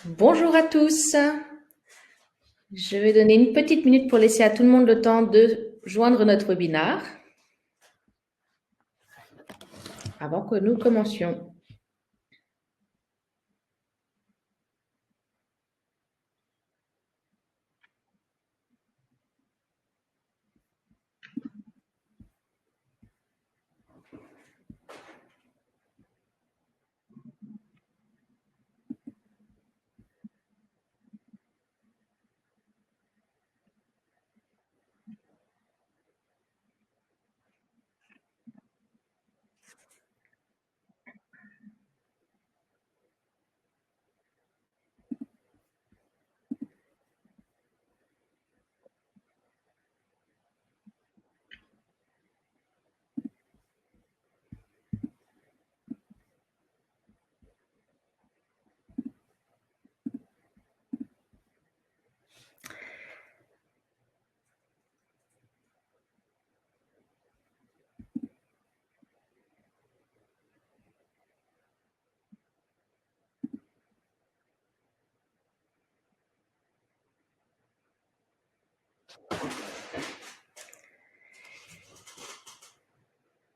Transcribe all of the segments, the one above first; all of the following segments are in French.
Bonjour à tous. Je vais donner une petite minute pour laisser à tout le monde le temps de joindre notre webinaire avant que nous commencions.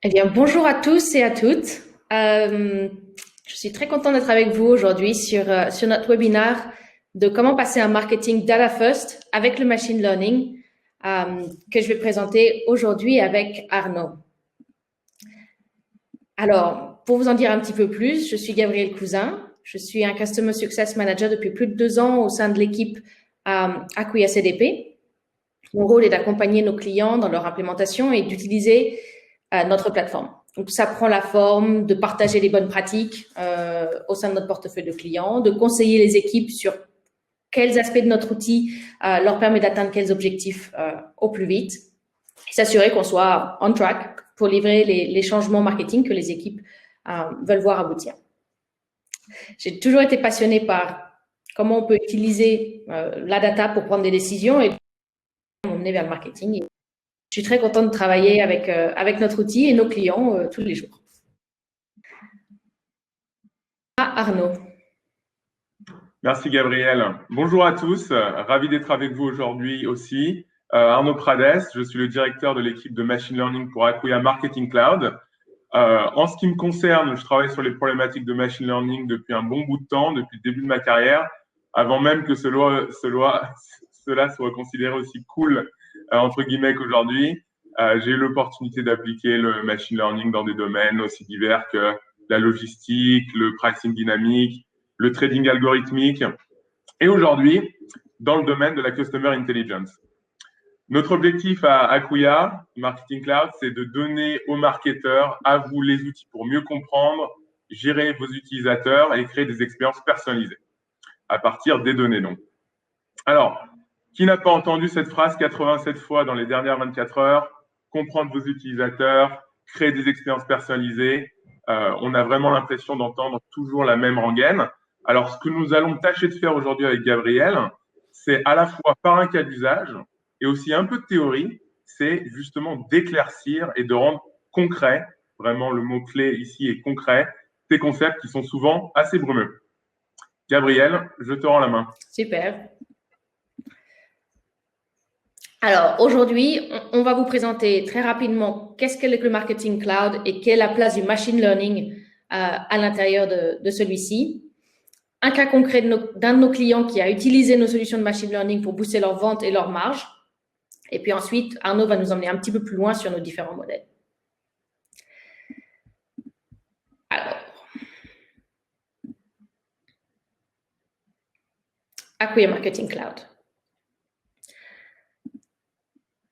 Eh bien, bonjour à tous et à toutes. Je suis très contente d'être avec vous aujourd'hui sur notre webinaire de comment passer un marketing data first avec le machine learning que je vais présenter aujourd'hui avec Arnaud. Alors, pour vous en dire un petit peu plus, je suis Gabrielle Cousin. Je suis un Customer Success Manager depuis plus de 2 ans au sein de l'équipe Acquia CDP. Mon rôle est d'accompagner nos clients dans leur implémentation et d'utiliser notre plateforme. Donc, ça prend la forme de partager les bonnes pratiques au sein de notre portefeuille de clients, de conseiller les équipes sur quels aspects de notre outil leur permet d'atteindre quels objectifs au plus vite, et s'assurer qu'on soit on track pour livrer les changements marketing que les équipes veulent voir aboutir. J'ai toujours été passionnée par comment on peut utiliser la data pour prendre des décisions et m'emmener vers le marketing. Je suis très contente de travailler avec notre outil et nos clients tous les jours. Arnaud. Merci Gabrielle. Bonjour à tous, ravi d'être avec vous aujourd'hui aussi. Arnaud Prades, je suis le directeur de l'équipe de Machine Learning pour Acquia Marketing Cloud. En ce qui me concerne, je travaille sur les problématiques de Machine Learning depuis un bon bout de temps, depuis le début de ma carrière, avant même que cela soit considéré aussi cool, entre guillemets, qu'aujourd'hui. J'ai eu l'opportunité d'appliquer le Machine Learning dans des domaines aussi divers que la logistique, le pricing dynamique, le trading algorithmique, et aujourd'hui, dans le domaine de la Customer Intelligence. Notre objectif à Acquia Marketing Cloud, c'est de donner aux marketeurs, à vous, les outils pour mieux comprendre, gérer vos utilisateurs et créer des expériences personnalisées à partir des données. Donc, alors, qui n'a pas entendu cette phrase 87 fois dans les dernières 24 heures? Comprendre vos utilisateurs, créer des expériences personnalisées. On a vraiment l'impression d'entendre toujours la même rengaine. Alors, ce que nous allons tâcher de faire aujourd'hui avec Gabriel, c'est à la fois par un cas d'usage et aussi un peu de théorie, c'est justement d'éclaircir et de rendre concret, vraiment le mot-clé ici est concret, ces concepts qui sont souvent assez brumeux. Gabriel, je te rends la main. Super. Alors, aujourd'hui, on va vous présenter très rapidement qu'est-ce que le marketing cloud et quelle est la place du machine learning à l'intérieur de celui-ci. Un cas concret d'un de nos clients qui a utilisé nos solutions de machine learning pour booster leur vente et leur marge. Et puis ensuite, Arnaud va nous emmener un petit peu plus loin sur nos différents modèles. Alors, Acquia Marketing Cloud.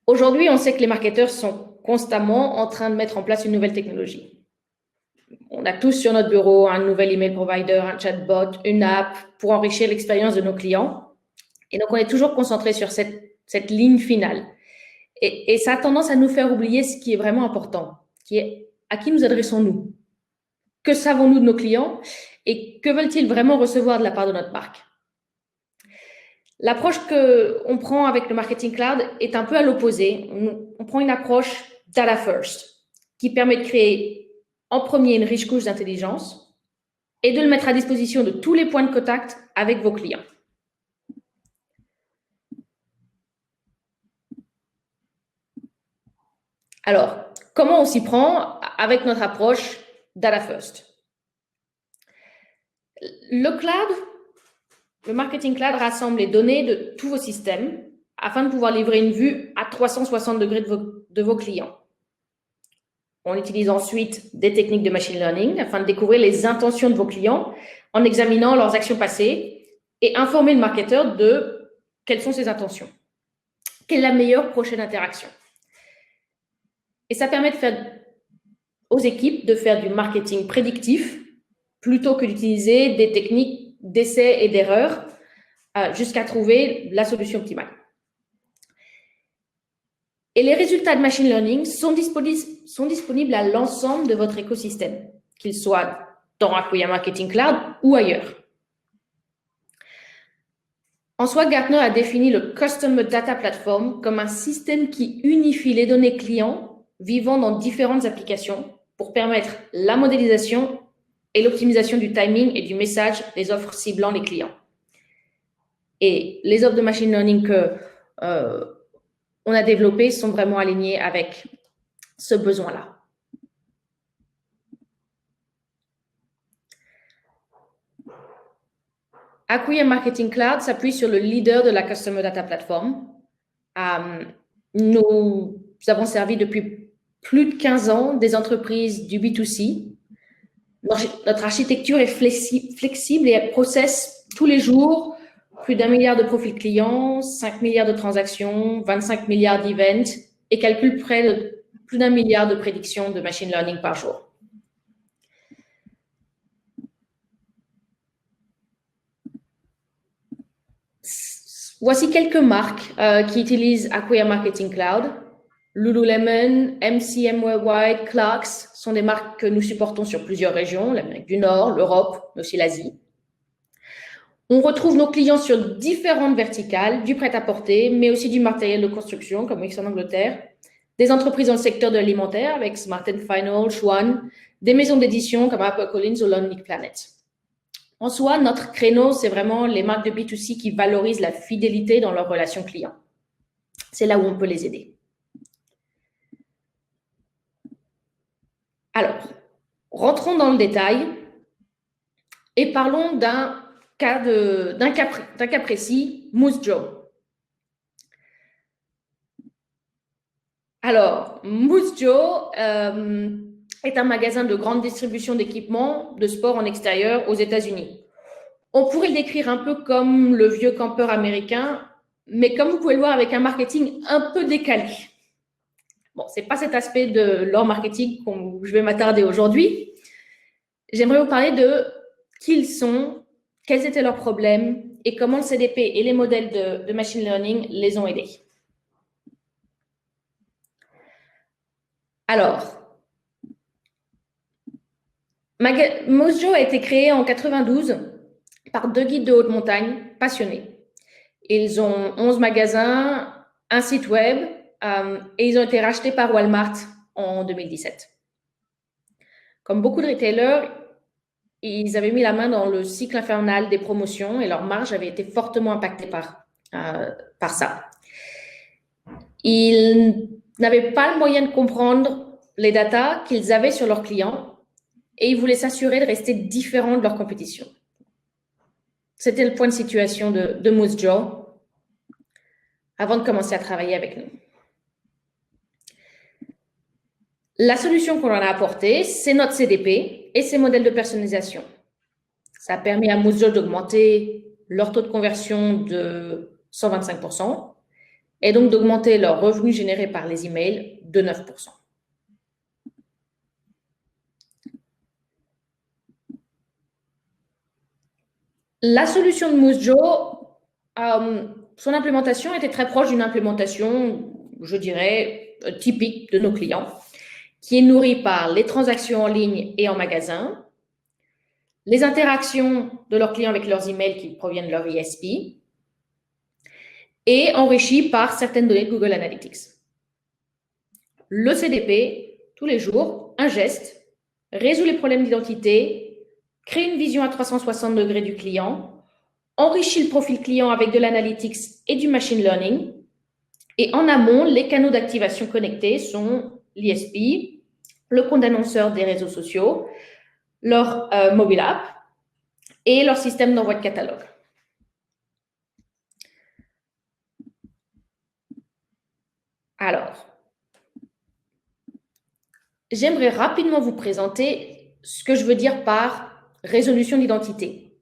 Aujourd'hui, on sait que les marketeurs sont constamment en train de mettre en place une nouvelle technologie. On a tous sur notre bureau un nouvel email provider, un chatbot, une app pour enrichir l'expérience de nos clients. Et donc, on est toujours concentré sur cette ligne finale. Et ça a tendance à nous faire oublier ce qui est vraiment important, qui est à qui nous adressons-nous? Que savons-nous de nos clients? Et que veulent-ils vraiment recevoir de la part de notre marque? L'approche qu'on prend avec le Marketing Cloud est un peu à l'opposé. On prend une approche data first, qui permet de créer en premier une riche couche d'intelligence, et de le mettre à disposition de tous les points de contact avec vos clients. Alors, comment on s'y prend avec notre approche Data First? Le cloud, le marketing cloud rassemble les données de tous vos systèmes afin de pouvoir livrer une vue à 360 degrés de vos clients. On utilise ensuite des techniques de machine learning afin de découvrir les intentions de vos clients en examinant leurs actions passées et informer le marketeur de quelles sont ses intentions. Quelle est la meilleure prochaine interaction? Et ça permet aux équipes de faire du marketing prédictif plutôt que d'utiliser des techniques d'essais et d'erreurs jusqu'à trouver la solution optimale. Et les résultats de machine learning sont disponibles à l'ensemble de votre écosystème, qu'il soit dans Acquia Marketing Cloud ou ailleurs. En soi, Gartner a défini le Customer Data Platform comme un système qui unifie les données clients vivant dans différentes applications pour permettre la modélisation et l'optimisation du timing et du message des offres ciblant les clients. Et les offres de machine learning que on a développées sont vraiment alignées avec ce besoin-là. Acquia Marketing Cloud s'appuie sur le leader de la Customer Data Platform. Nous avons servi depuis plus de 15 ans des entreprises du B2C. Notre architecture est flexible et elle processe tous les jours plus d'1 milliard de profils clients, 5 milliards de transactions, 25 milliards d'events et calcule près de plus d'1 milliard de prédictions de machine learning par jour. Voici quelques marques qui utilisent Acquia Marketing Cloud. Lululemon, MCM Worldwide, Clarks sont des marques que nous supportons sur plusieurs régions, l'Amérique du Nord, l'Europe, mais aussi l'Asie. On retrouve nos clients sur différentes verticales, du prêt-à-porter, mais aussi du matériel de construction, comme Wix en Angleterre, des entreprises dans le secteur de l'alimentaire avec Smart & Final, Schwann, des maisons d'édition comme HarperCollins ou Lonely Planet. En soi, notre créneau, c'est vraiment les marques de B2C qui valorisent la fidélité dans leurs relations clients. C'est là où on peut les aider. Alors, rentrons dans le détail et parlons d'un cas précis, Moose Jaw. Alors, Moose Jaw est un magasin de grande distribution d'équipements de sport en extérieur aux États-Unis. On pourrait le décrire un peu comme le vieux campeur américain, mais comme vous pouvez le voir avec un marketing un peu décalé. Bon, ce n'est pas cet aspect de leur marketing où je vais m'attarder aujourd'hui. J'aimerais vous parler de qui ils sont, quels étaient leurs problèmes et comment le CDP et les modèles de machine learning les ont aidés. Alors, Moose Jaw a été créé en 92 par 2 guides de haute montagne passionnés. Ils ont 11 magasins, un site web et ils ont été rachetés par Walmart en 2017. Comme beaucoup de retailers, ils avaient mis la main dans le cycle infernal des promotions et leur marge avait été fortement impactée par ça. Ils n'avaient pas le moyen de comprendre les datas qu'ils avaient sur leurs clients et ils voulaient s'assurer de rester différents de leur compétition. C'était le point de situation de Moose Jaw avant de commencer à travailler avec nous. La solution qu'on leur a apportée, c'est notre CDP et ses modèles de personnalisation. Ça a permis à Moose Jaw d'augmenter leur taux de conversion de 125% et donc d'augmenter leurs revenus générés par les emails de 9%. La solution de Moose Jaw, son implémentation était très proche d'une implémentation, je dirais, typique de nos clients, qui est nourrie par les transactions en ligne et en magasin, les interactions de leurs clients avec leurs emails qui proviennent de leur ISP, et enrichie par certaines données de Google Analytics. Le CDP, tous les jours, un geste, résout les problèmes d'identité, crée une vision à 360 degrés du client, enrichit le profil client avec de l'analytics et du machine learning. Et en amont, les canaux d'activation connectés sont l'ISP, le compte d'annonceur des réseaux sociaux, leur mobile app et leur système d'envoi de catalogue. Alors, j'aimerais rapidement vous présenter ce que je veux dire par résolution d'identité.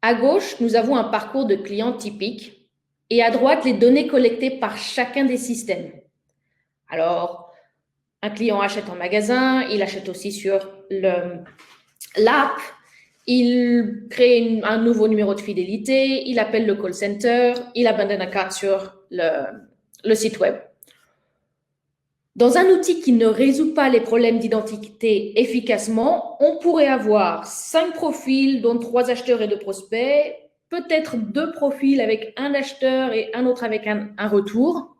À gauche, nous avons un parcours de client typique et à droite, les données collectées par chacun des systèmes. Alors, un client achète en magasin, il achète aussi sur l'app, il crée un nouveau numéro de fidélité, il appelle le call center, il abandonne la carte sur le site web. Dans un outil qui ne résout pas les problèmes d'identité efficacement, on pourrait avoir 5 profils, dont 3 acheteurs et 2 prospects, peut-être 2 profils avec un acheteur et un autre avec un retour.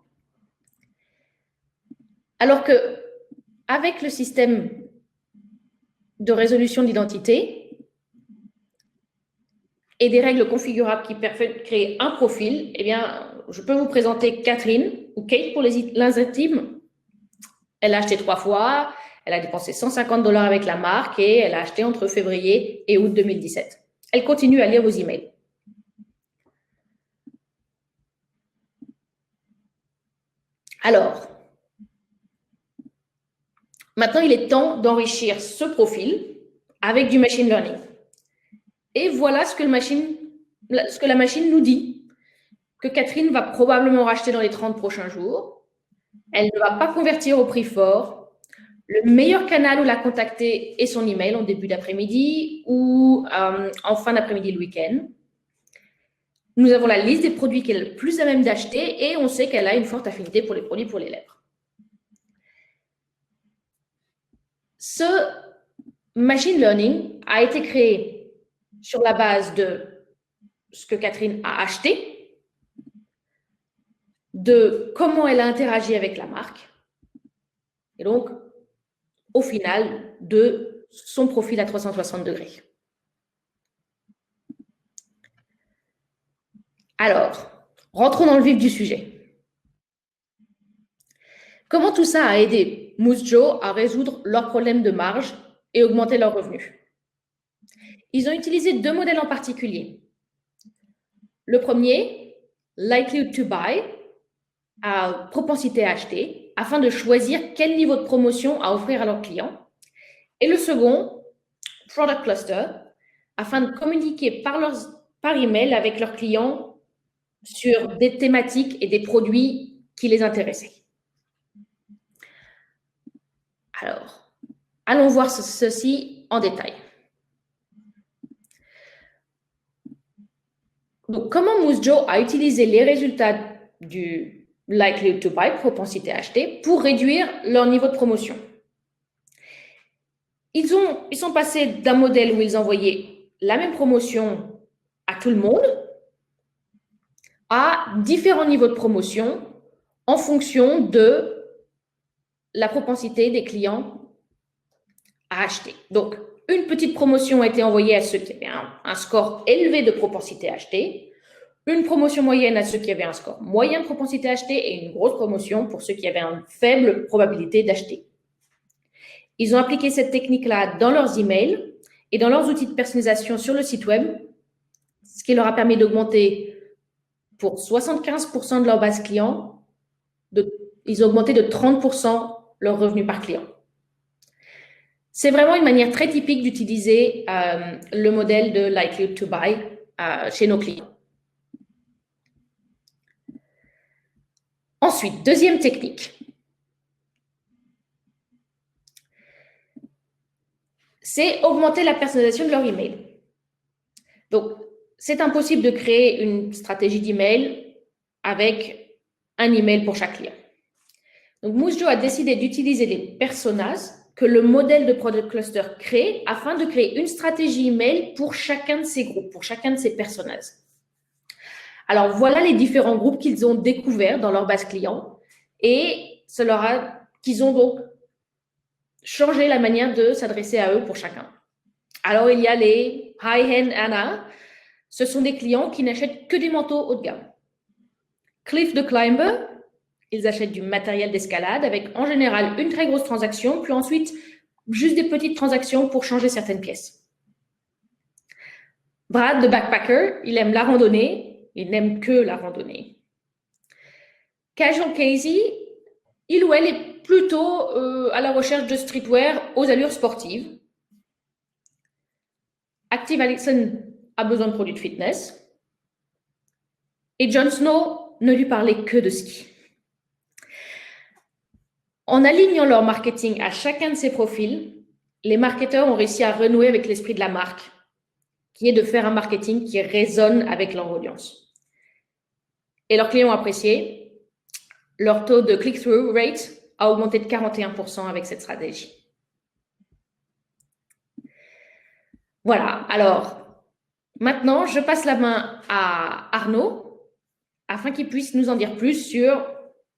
Alors que, avec le système de résolution d'identité et des règles configurables qui permettent de créer un profil, eh bien, je peux vous présenter Catherine ou Kate pour les intimes. Elle a acheté 3 fois, elle a dépensé 150 $ avec la marque et elle a acheté entre février et août 2017. Elle continue à lire vos emails. Alors, maintenant, il est temps d'enrichir ce profil avec du machine learning. Et voilà ce que la machine nous dit, que Catherine va probablement racheter dans les 30 prochains jours. Elle ne va pas convertir au prix fort. Le meilleur canal où la contacter est son email en début d'après-midi ou en fin d'après-midi le week-end. Nous avons la liste des produits qu'elle est le plus à même d'acheter et on sait qu'elle a une forte affinité pour les produits pour les lèvres. Ce machine learning a été créé sur la base de ce que Catherine a acheté, de comment elle a interagi avec la marque et donc, au final, de son profil à 360 degrés. Alors, rentrons dans le vif du sujet. Comment tout ça a aidé Moose-Jaw à résoudre leurs problèmes de marge et augmenter leurs revenus? Ils ont utilisé 2 modèles en particulier. Le premier, likelihood to buy, à propensité à acheter, afin de choisir quel niveau de promotion à offrir à leurs clients. Et le second, product cluster, afin de communiquer par email avec leurs clients sur des thématiques et des produits qui les intéressaient. Alors, allons voir ceci en détail. Donc, comment Moose-Jaw a utilisé les résultats du likelihood to buy, propensité à acheter, pour réduire leur niveau de promotion? Ils sont passés d'un modèle où ils envoyaient la même promotion à tout le monde à différents niveaux de promotion en fonction de la propensité des clients à acheter. Donc, une petite promotion a été envoyée à ceux qui avaient un score élevé de propensité à acheter, une promotion moyenne à ceux qui avaient un score moyen de propensité à acheter et une grosse promotion pour ceux qui avaient une faible probabilité d'acheter. Ils ont appliqué cette technique-là dans leurs emails et dans leurs outils de personnalisation sur le site web, ce qui leur a permis d'augmenter pour 75% de leur base client, ils ont augmenté de 30% leur revenu par client. C'est vraiment une manière très typique d'utiliser le modèle de likelihood to buy chez nos clients. Ensuite, deuxième technique. C'est augmenter la personnalisation de leur email. Donc, c'est impossible de créer une stratégie d'email avec un email pour chaque client. Donc, Moose-Jaw a décidé d'utiliser des personas que le modèle de Product Cluster crée afin de créer une stratégie email pour chacun de ces groupes, pour chacun de ces personas. Alors, voilà les différents groupes qu'ils ont découverts dans leur base client et qu'ils ont donc changé la manière de s'adresser à eux pour chacun. Alors, il y a les High-End Anna. Ce sont des clients qui n'achètent que des manteaux haut de gamme. Cliff the Climber, ils achètent du matériel d'escalade avec en général une très grosse transaction, puis ensuite juste des petites transactions pour changer certaines pièces. Brad the Backpacker, il aime la randonnée, il n'aime que la randonnée. Casual Casey, il ou elle est plutôt à la recherche de streetwear aux allures sportives. Active Alison a besoin de produits de fitness. Et Jon Snow ne lui parlait que de ski. En alignant leur marketing à chacun de ces profils, les marketeurs ont réussi à renouer avec l'esprit de la marque, qui est de faire un marketing qui résonne avec leur audience. Et leurs clients ont apprécié. Leur taux de click-through rate a augmenté de 41% avec cette stratégie. Voilà, alors, maintenant, je passe la main à Arnaud, afin qu'il puisse nous en dire plus sur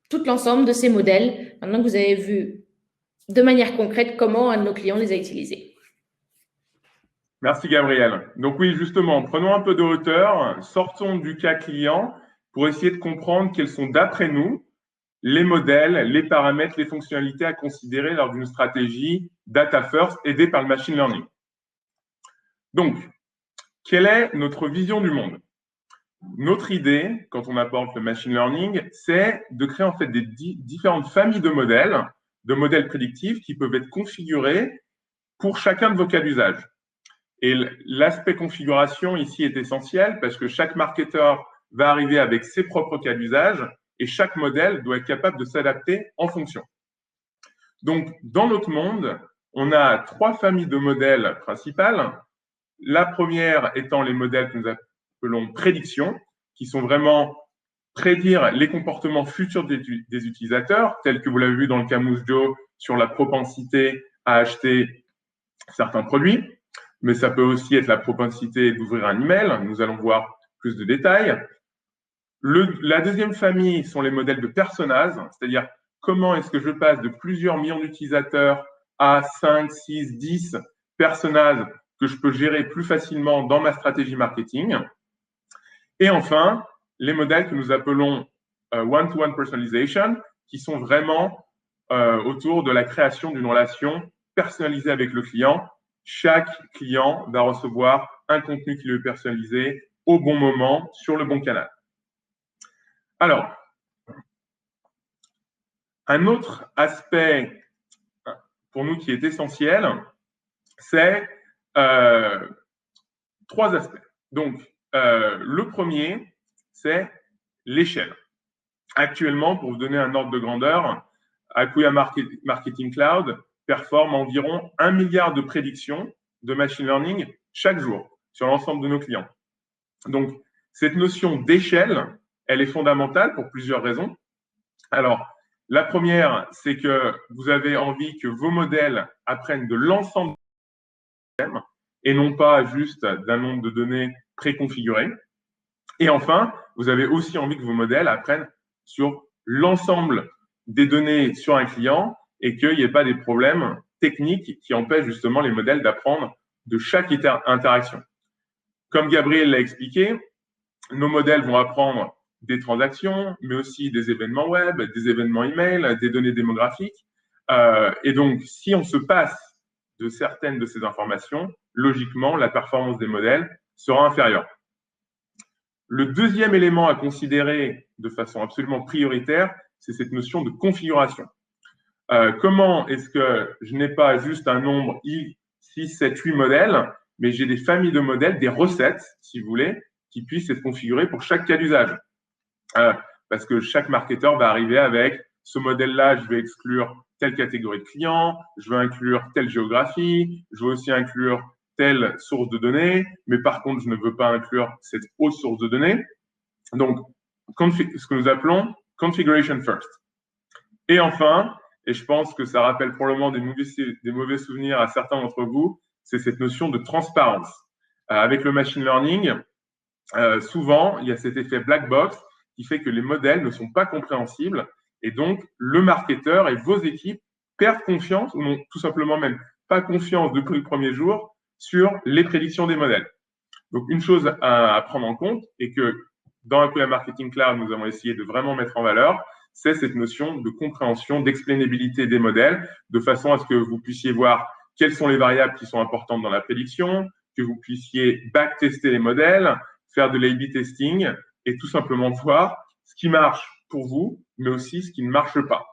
tout l'ensemble de ces modèles, maintenant que vous avez vu de manière concrète comment un de nos clients les a utilisés. Merci Gabriel. Donc oui, justement, prenons un peu de hauteur, sortons du cas client pour essayer de comprendre quels sont, d'après nous, les modèles, les paramètres, les fonctionnalités à considérer lors d'une stratégie data first aidée par le machine learning. Donc, quelle est notre vision du monde? Notre idée, quand on apporte le machine learning, c'est de créer en fait des différentes familles de modèles prédictifs qui peuvent être configurés pour chacun de vos cas d'usage. Et l'aspect configuration ici est essentiel parce que chaque marketeur va arriver avec ses propres cas d'usage et chaque modèle doit être capable de s'adapter en fonction. Donc, dans notre monde, on a 3 familles de modèles principales. La première étant les modèles que nous appelons prédiction, qui sont vraiment prédire les comportements futurs des utilisateurs, tels que vous l'avez vu dans le cas Mousse Joe sur la propensité à acheter certains produits, mais ça peut aussi être la propensité d'ouvrir un email. Nous allons voir plus de détails. La deuxième famille sont les modèles de personas, c'est-à-dire comment est-ce que je passe de plusieurs millions d'utilisateurs à 5, 6, 10 personas que je peux gérer plus facilement dans ma stratégie marketing. Et enfin, les modèles que nous appelons one-to-one personalization, qui sont vraiment autour de la création d'une relation personnalisée avec le client. Chaque client va recevoir un contenu qui lui est personnalisé au bon moment, sur le bon canal. Alors, un autre aspect pour nous qui est essentiel, c'est 3 aspects. Donc, le premier, c'est l'échelle. Actuellement, pour vous donner un ordre de grandeur, Acquia Marketing Cloud performe environ 1 milliard de prédictions de machine learning chaque jour sur l'ensemble de nos clients. Donc, cette notion d'échelle, elle est fondamentale pour plusieurs raisons. Alors, la première, c'est que vous avez envie que vos modèles apprennent de l'ensemble des systèmes et non pas juste d'un nombre de données préconfigurées. Et enfin, vous avez aussi envie que vos modèles apprennent sur l'ensemble des données sur un client et qu'il n'y ait pas des problèmes techniques qui empêchent justement les modèles d'apprendre de chaque interaction. Comme Gabriel l'a expliqué, nos modèles vont apprendre des transactions, mais aussi des événements web, des événements email, des données démographiques. Et donc, si on se passe de certaines de ces informations, logiquement, la performance des modèles sera inférieure. Le deuxième élément à considérer de façon absolument prioritaire, c'est cette notion de configuration. Comment est-ce que je n'ai pas juste un nombre 6, 7, 8 modèles, mais j'ai des familles de modèles, des recettes, si vous voulez, qui puissent être configurées pour chaque cas d'usage. Parce que chaque marketeur va arriver avec ce modèle-là, je vais exclure telle catégorie de clients, je veux inclure telle géographie, je veux aussi inclure telle source de données, mais par contre, je ne veux pas inclure cette autre source de données. Donc, ce que nous appelons configuration first. Et enfin, et je pense que ça rappelle probablement des mauvais souvenirs à certains d'entre vous, c'est cette notion de transparence. Avec le machine learning, souvent, il y a cet effet black box qui fait que les modèles ne sont pas compréhensibles et donc le marketeur et vos équipes perdent confiance ou n'ont tout simplement même pas confiance depuis le premier jour sur les prédictions des modèles. Donc, une chose à prendre en compte et que dans Acquia Marketing Cloud, nous avons essayé de vraiment mettre en valeur, c'est cette notion de compréhension, d'explainabilité des modèles, de façon à ce que vous puissiez voir quelles sont les variables qui sont importantes dans la prédiction, que vous puissiez backtester les modèles, faire de l'A/B testing et tout simplement voir ce qui marche pour vous, mais aussi ce qui ne marche pas.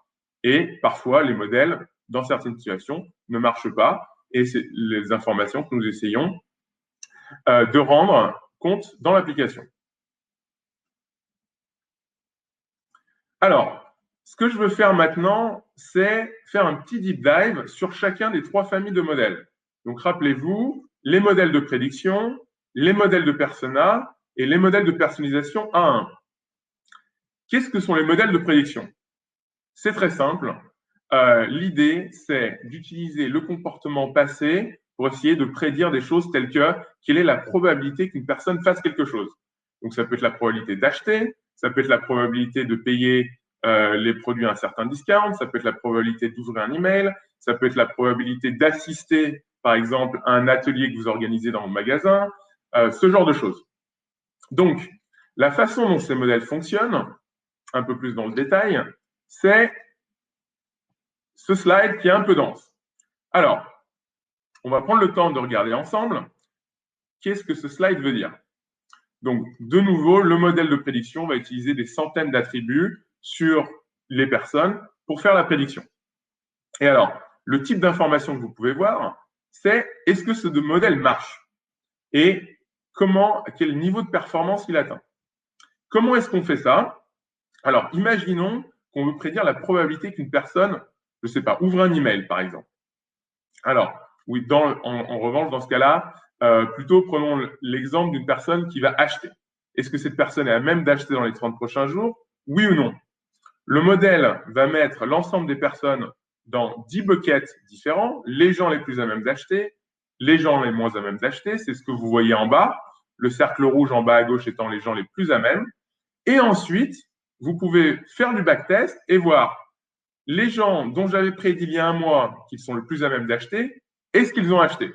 Et parfois, les modèles, dans certaines situations, ne marchent pas. Et c'est les informations que nous essayons de rendre compte dans l'application. Alors, ce que je veux faire maintenant, c'est faire un petit deep dive sur chacun des 3 familles de modèles. Donc, rappelez-vous, les modèles de prédiction, les modèles de persona et les modèles de personnalisation 1 à 1. Qu'est-ce que sont les modèles de prédiction? C'est très simple. L'idée, c'est d'utiliser le comportement passé pour essayer de prédire des choses telles que quelle est la probabilité qu'une personne fasse quelque chose. Donc, ça peut être la probabilité d'acheter, ça peut être la probabilité de payer les produits à un certain discount, ça peut être la probabilité d'ouvrir un email, ça peut être la probabilité d'assister, par exemple, à un atelier que vous organisez dans le magasin, ce genre de choses. Donc, la façon dont ces modèles fonctionnent, un peu plus dans le détail, c'est ce slide qui est un peu dense. Alors, on va prendre le temps de regarder ensemble qu'est-ce que ce slide veut dire. Donc, de nouveau, le modèle de prédiction va utiliser des centaines d'attributs sur les personnes pour faire la prédiction. Et alors, le type d'information que vous pouvez voir, c'est est-ce que ce modèle marche et quel niveau de performance il atteint. Comment est-ce qu'on fait ça? Alors, imaginons qu'on veut prédire la probabilité qu'une personne, je ne sais pas, ouvre un email, par exemple. Alors, oui, en revanche, dans ce cas-là, plutôt prenons l'exemple d'une personne qui va acheter. Est-ce que cette personne est à même d'acheter dans les 30 prochains jours? Oui ou non? Le modèle va mettre l'ensemble des personnes dans 10 buckets différents, les gens les plus à même d'acheter, les gens les moins à même d'acheter, c'est ce que vous voyez en bas, le cercle rouge en bas à gauche étant les gens les plus à même. Et ensuite, vous pouvez faire du backtest et voir les gens dont j'avais prédit il y a un mois qu'ils sont le plus à même d'acheter, est-ce qu'ils ont acheté?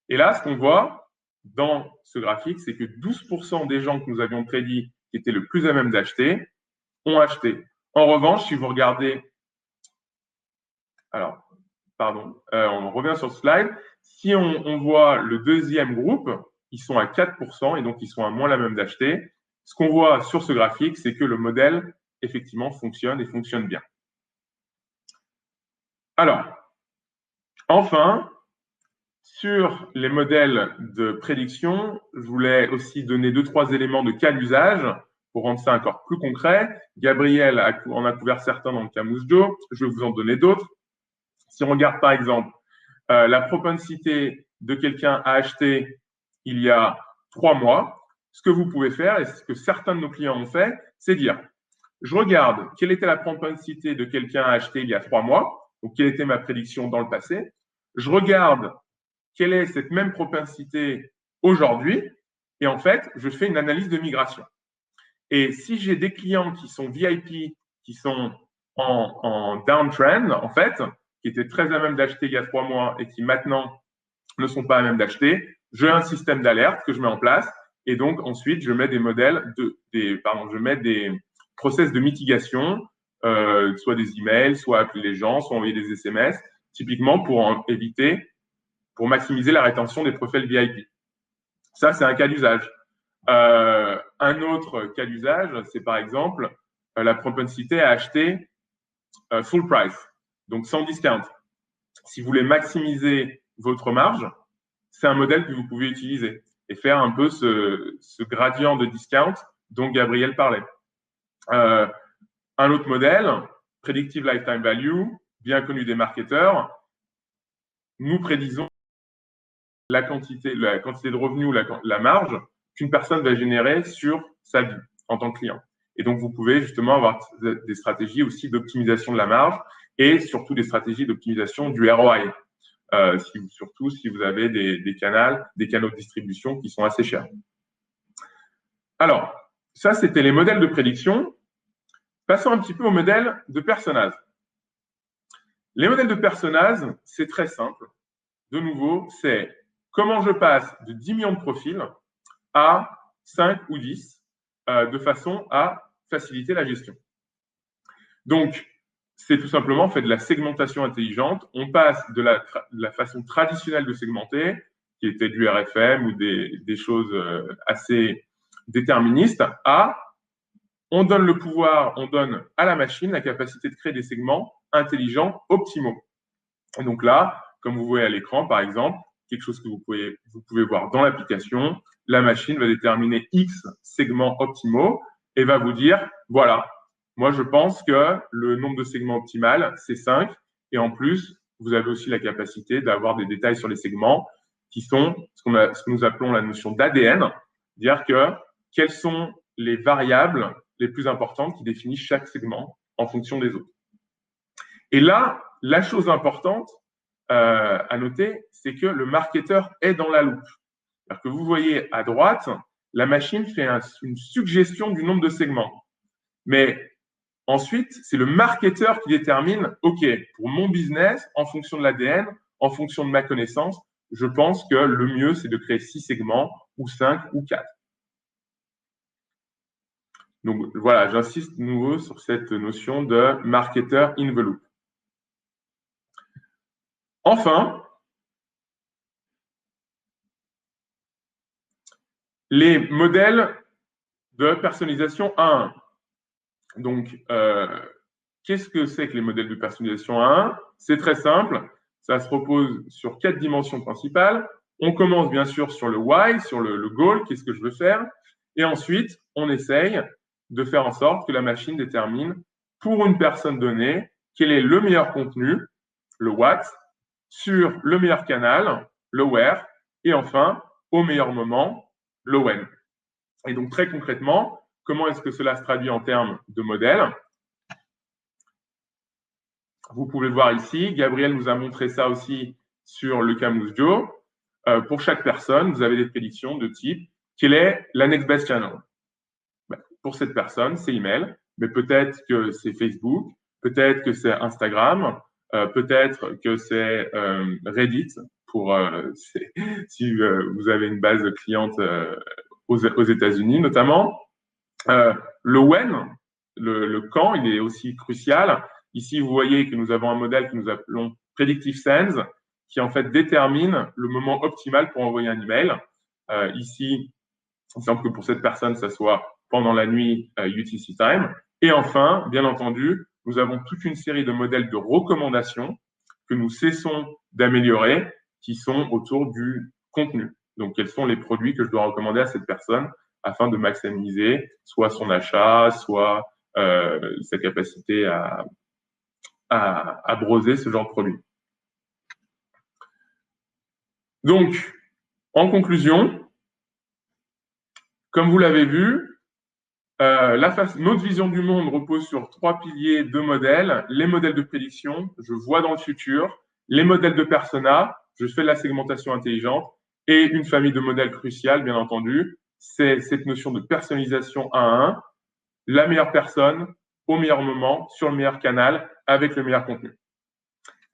Et là, ce qu'on voit dans ce graphique, c'est que 12% des gens que nous avions prédit qui étaient le plus à même d'acheter ont acheté. En revanche, si vous regardez, alors, pardon, on revient sur ce slide. Si on voit le deuxième groupe, ils sont à 4% et donc ils sont à moins la même d'acheter. Ce qu'on voit sur ce graphique, c'est que le modèle, effectivement, fonctionne et fonctionne bien. Alors, enfin, sur les modèles de prédiction, je voulais aussi donner 2-3 éléments de cas d'usage pour rendre ça encore plus concret. Gabriel en a couvert certains dans le cas Mousjo, je vais vous en donner d'autres. Si on regarde par exemple la propensité de quelqu'un à acheter il y a 3 mois, ce que vous pouvez faire, et ce que certains de nos clients ont fait, c'est dire, je regarde quelle était la propensité de quelqu'un à acheter il y a 3 mois, donc quelle était ma prédiction dans le passé, je regarde quelle est cette même propensité aujourd'hui, et en fait, je fais une analyse de migration. Et si j'ai des clients qui sont VIP, qui sont en downtrend, en fait, qui étaient très à même d'acheter il y a 3 mois et qui maintenant ne sont pas à même d'acheter, j'ai un système d'alerte que je mets en place et donc ensuite je mets des modèles je mets des process de mitigation, soit des emails, soit appeler les gens, soit envoyer des SMS, typiquement pour maximiser la rétention des profils VIP. Ça, c'est un cas d'usage. Un autre cas d'usage, c'est par exemple la propensité à acheter full price, donc sans discount. Si vous voulez maximiser votre marge, c'est un modèle que vous pouvez utiliser et faire un peu ce gradient de discount dont Gabriel parlait. Un autre modèle, Predictive Lifetime Value, bien connu des marketeurs, nous prédisons la quantité de revenus ou la marge qu'une personne va générer sur sa vie en tant que client. Et donc, vous pouvez justement avoir des stratégies aussi d'optimisation de la marge et surtout des stratégies d'optimisation du ROI. Surtout si vous avez des canaux de distribution qui sont assez chers. Alors, ça, c'était les modèles de prédiction. Passons un petit peu aux modèles de personnage. Les modèles de personnage, c'est très simple. De nouveau, c'est comment je passe de 10 millions de profils à 5 ou 10 de façon à faciliter la gestion. Donc, c'est tout simplement fait de la segmentation intelligente. On passe de la façon traditionnelle de segmenter, qui était du RFM ou des choses assez déterministes, à on donne le pouvoir, on donne à la machine la capacité de créer des segments intelligents, optimaux. Et donc là, comme vous voyez à l'écran, par exemple, quelque chose que vous pouvez voir dans l'application, la machine va déterminer X segments optimaux et va vous dire, voilà, moi je pense que le nombre de segments optimal, c'est 5. Et en plus, vous avez aussi la capacité d'avoir des détails sur les segments qui sont ce que nous appelons la notion d'ADN, dire que quelles sont les variables les plus importantes qui définissent chaque segment en fonction des autres. Et là, la chose importante à noter, c'est que le marketeur est dans la loupe. Alors que vous voyez à droite, la machine fait une suggestion du nombre de segments. Mais ensuite, c'est le marketeur qui détermine, OK, pour mon business, en fonction de l'ADN, en fonction de ma connaissance, je pense que le mieux, c'est de créer 6 segments ou 5 ou 4. Donc voilà, j'insiste de nouveau sur cette notion de marketeur in the loop. Enfin, les modèles de personnalisation 1 à 1. Donc, qu'est-ce que c'est que les modèles de personnalisation 1 à 1? C'est très simple, ça se repose sur 4 dimensions principales. On commence bien sûr sur le why, sur le goal, qu'est-ce que je veux faire, et ensuite, on essaye de faire en sorte que la machine détermine pour une personne donnée quel est le meilleur contenu, le what, sur le meilleur canal, le where, et enfin, au meilleur moment, le when. Et donc, très concrètement, comment est-ce que cela se traduit en termes de modèle? Vous pouvez le voir ici. Gabriel nous a montré ça aussi sur le Camus Joe. Pour chaque personne, vous avez des prédictions de type quel est la next best channel? Pour cette personne, c'est email, mais peut-être que c'est Facebook, peut-être que c'est Instagram, peut-être que c'est Reddit pour si vous avez une base cliente aux États-Unis notamment. Le when, le quand, il est aussi crucial. Ici, vous voyez que nous avons un modèle que nous appelons Predictive Sends, qui en fait détermine le moment optimal pour envoyer un email. Ici, il semble que pour cette personne, ça soit pendant la nuit UTC time. Et enfin, bien entendu, nous avons toute une série de modèles de recommandations que nous cessons d'améliorer, qui sont autour du contenu. Donc, quels sont les produits que je dois recommander à cette personne afin de maximiser soit son achat, soit sa capacité à browser ce genre de produit. Donc, en conclusion, comme vous l'avez vu, notre vision du monde repose sur 3 piliers de modèles. Les modèles de prédiction, je vois dans le futur. Les modèles de persona, je fais de la segmentation intelligente. Et une famille de modèles cruciales, bien entendu, c'est cette notion de personnalisation 1 à 1. La meilleure personne, au meilleur moment, sur le meilleur canal, avec le meilleur contenu.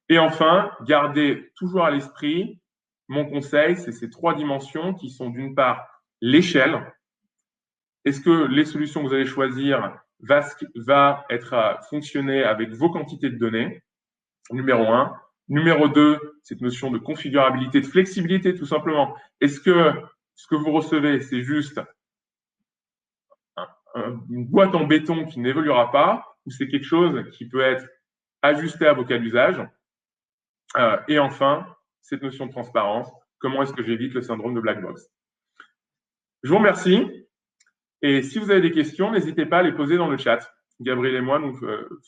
Et enfin, gardez toujours à l'esprit, mon conseil, c'est ces 3 dimensions qui sont d'une part l'échelle. Est-ce que les solutions que vous allez choisir va être fonctionner avec vos quantités de données? Numéro 1. Numéro 2, cette notion de configurabilité, de flexibilité, tout simplement. Est-ce que ce que vous recevez, c'est juste une boîte en béton qui n'évoluera pas, ou c'est quelque chose qui peut être ajusté à vos cas d'usage? Et enfin, cette notion de transparence. Comment est-ce que j'évite le syndrome de black box? Je vous remercie. Et si vous avez des questions, n'hésitez pas à les poser dans le chat. Gabriel et moi, nous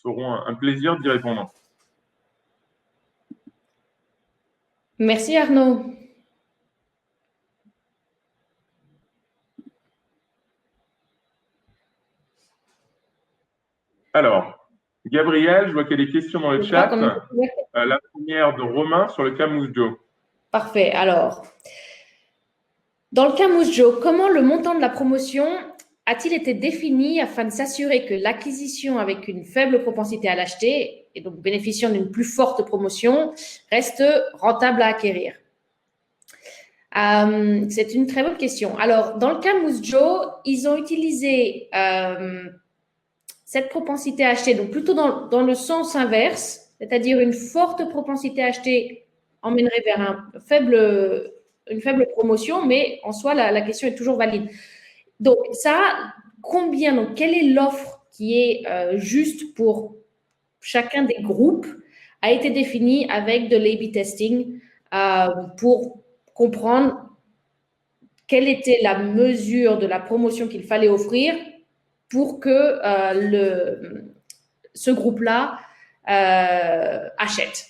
ferons un plaisir d'y répondre. Merci Arnaud. Alors, Gabriel, je vois qu'il y a des questions dans le chat. La première de Romain sur le Camus Joe. Parfait. Alors, dans le Camus Joe, comment le montant de la promotion a-t-il été défini afin de s'assurer que l'acquisition avec une faible propensité à l'acheter et donc bénéficiant d'une plus forte promotion reste rentable à acquérir? C'est une très bonne question. Alors, dans le cas Mouzjo, ils ont utilisé cette propensité à acheter, donc plutôt dans le sens inverse, c'est-à-dire une forte propensité à acheter emmènerait vers une faible promotion, mais en soi, la question est toujours valide. Donc, ça, donc, quelle est l'offre qui est juste pour chacun des groupes a été définie avec de l'A/B testing pour comprendre quelle était la mesure de la promotion qu'il fallait offrir pour que ce groupe-là achète.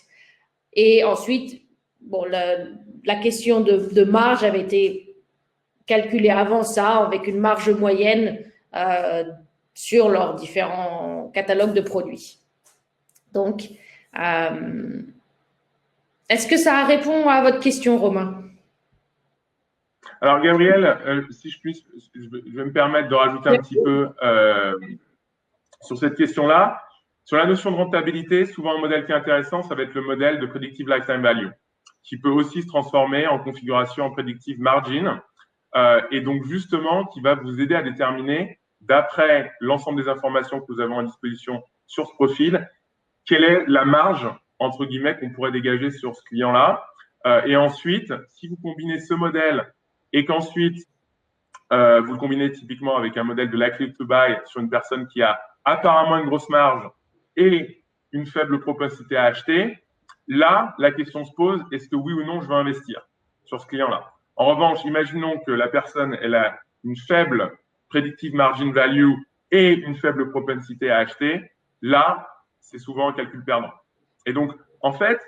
Et ensuite, bon, la question de marge avait été calculée avant ça avec une marge moyenne sur leurs différents catalogues de produits. Donc, est-ce que ça répond à votre question, Romain? Alors, Gabriel, si je vais me permettre de rajouter un petit peu sur cette question-là. Sur la notion de rentabilité, souvent un modèle qui est intéressant, ça va être le modèle de Predictive Lifetime Value, qui peut aussi se transformer en configuration en Predictive Margin, et donc justement qui va vous aider à déterminer, d'après l'ensemble des informations que nous avons à disposition sur ce profil, quelle est la marge, entre guillemets, qu'on pourrait dégager sur ce client-là. Et ensuite, si vous combinez ce modèle et qu'ensuite, vous le combinez typiquement avec un modèle de likely to buy sur une personne qui a apparemment une grosse marge et une faible propensité à acheter, là, la question se pose, est-ce que oui ou non je veux investir sur ce client-là? En revanche, imaginons que la personne elle a une faible predictive margin value et une faible propensité à acheter, là, c'est souvent un calcul perdant. Et donc, en fait,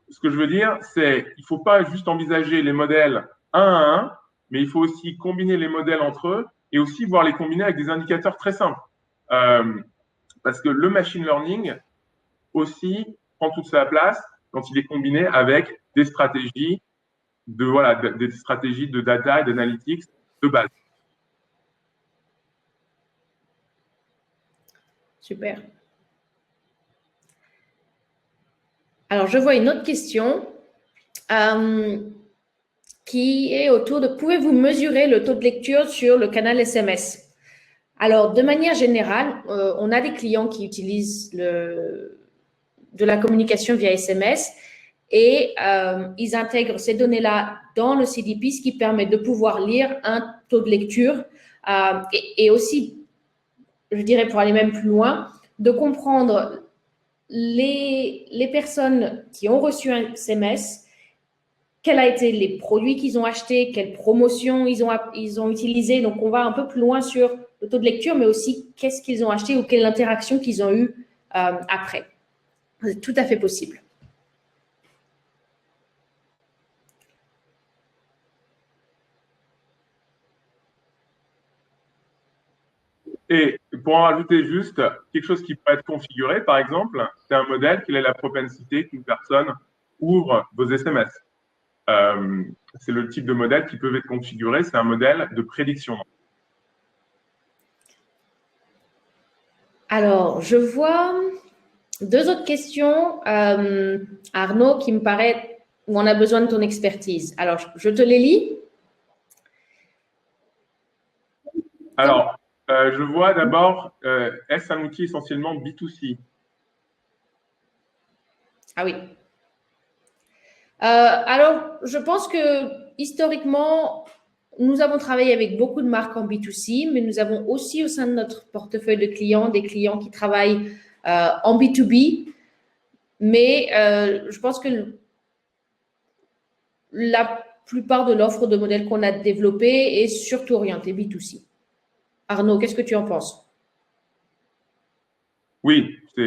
ce que je veux dire, c'est qu'il ne faut pas juste envisager les modèles un à un, mais il faut aussi combiner les modèles entre eux et aussi voir les combiner avec des indicateurs très simples. Parce que le machine learning aussi prend toute sa place quand il est combiné avec des stratégies des stratégies de data et d'analytics de base. Super. Alors, je vois une autre question qui est autour de pouvez-vous mesurer le taux de lecture sur le canal SMS? Alors, de manière générale, on a des clients qui utilisent de la communication via SMS et ils intègrent ces données-là dans le CDP, ce qui permet de pouvoir lire un taux de lecture et aussi, je dirais pour aller même plus loin, de comprendre les personnes qui ont reçu un SMS, quels ont été les produits qu'ils ont achetés, quelles promotions ils ont utilisées. Donc, on va un peu plus loin sur le taux de lecture, mais aussi qu'est-ce qu'ils ont acheté ou quelle interaction qu'ils ont eue après. C'est tout à fait possible. Et pour en rajouter juste, quelque chose qui peut être configuré, par exemple, c'est un modèle, quelle est la propensité qu'une personne ouvre vos SMS. C'est le type de modèle qui peut être configuré, c'est un modèle de prédiction. Alors, je vois deux autres questions, Arnaud, qui me paraît où on a besoin de ton expertise. Alors, je te les lis. Alors, je vois d'abord, est-ce un outil essentiellement B2C? Ah oui. Alors, je pense que historiquement, nous avons travaillé avec beaucoup de marques en B2C, mais nous avons aussi au sein de notre portefeuille de clients des clients qui travaillent en B2B. Mais je pense que la plupart de l'offre de modèles qu'on a développée est surtout orientée B2C. Arnaud, qu'est-ce que tu en penses? Oui, c'est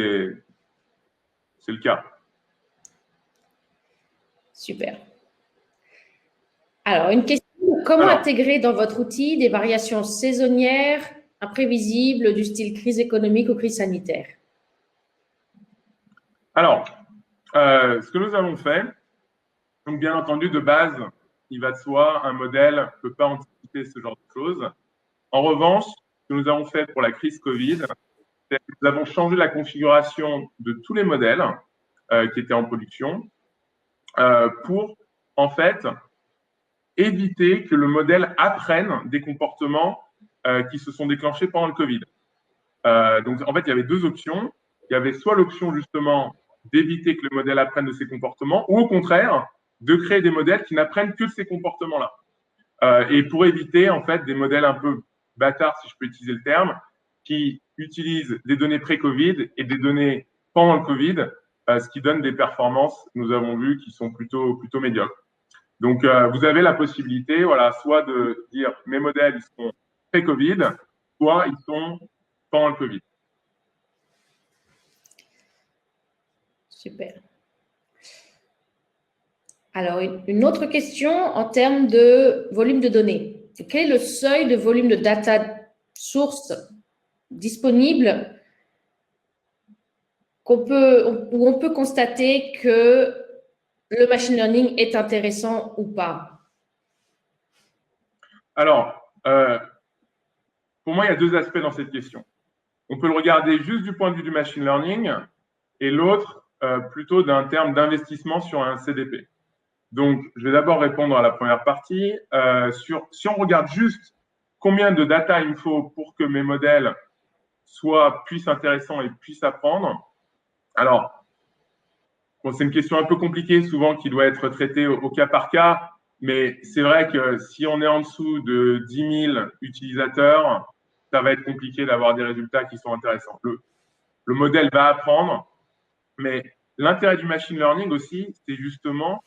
le cas. Super. Alors, une question, comment intégrer dans votre outil des variations saisonnières, imprévisibles, du style crise économique ou crise sanitaire? Alors, ce que nous avons fait, donc bien entendu, de base, il va de soi, un modèle ne peut pas anticiper ce genre de choses. En revanche, ce que nous avons fait pour la crise Covid, c'est que nous avons changé la configuration de tous les modèles qui étaient en production pour, en fait, éviter que le modèle apprenne des comportements qui se sont déclenchés pendant le Covid. Donc, en fait, il y avait deux options. Il y avait soit l'option, justement, d'éviter que le modèle apprenne de ces comportements, ou au contraire, de créer des modèles qui n'apprennent que de ces comportements-là. Et pour éviter, en fait, des modèles un peu bâtards, si je peux utiliser le terme, qui utilisent des données pré-Covid et des données pendant le Covid, ce qui donne des performances, nous avons vu, qui sont plutôt médiocres. Donc, vous avez la possibilité, voilà, soit de dire mes modèles, ils sont pré-Covid, soit ils sont pendant le Covid. Super. Alors, une autre question en termes de volume de données. Quel est le seuil de volume de data source disponible où on peut constater que le machine learning est intéressant ou pas? Alors, pour moi, il y a deux aspects dans cette question. On peut le regarder juste du point de vue du machine learning et l'autre plutôt d'un terme d'investissement sur un CDP. Donc, je vais d'abord répondre à la première partie. Si on regarde juste combien de data il me faut pour que mes modèles puissent intéressants et puissent apprendre, alors, bon, c'est une question un peu compliquée souvent qui doit être traitée au cas par cas, mais c'est vrai que si on est en dessous de 10 000 utilisateurs, ça va être compliqué d'avoir des résultats qui sont intéressants. Le modèle va apprendre, mais l'intérêt du machine learning aussi, c'est justement